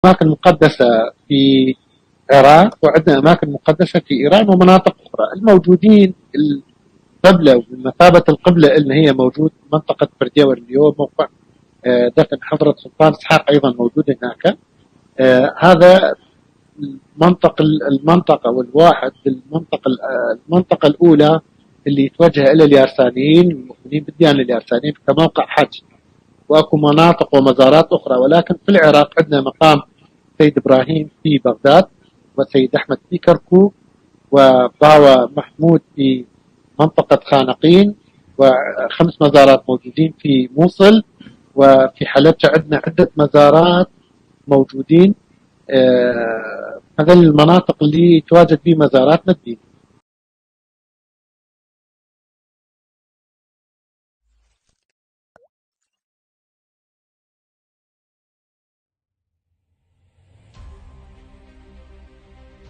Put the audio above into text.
أماكن مقدسة في العراق، وعندنا أماكن مقدسة في إيران ومناطق أخرى. الموجودين القبلة وبمثابة القبلة اللي هي موجود منطقة برديور اليوم، موقع دفن حضرة سلطان إسحاق أيضا موجود هناك. هذا المنطقة والواحد المنطقة الأولى اللي يتوجه إلى اليارسانيين المؤمنين بالديانة اليارسانيين كموقع حج. واكو مناطق ومزارات اخرى، ولكن في العراق عندنا مقام سيد ابراهيم في بغداد، وسيد احمد في كركوك، وباوى محمود في منطقة خانقين، وخمس مزارات موجودين في موصل، وفي حلبجة عندنا عدة مزارات موجودين. هذه المناطق اللي تواجد فيه مزاراتنا الدينية.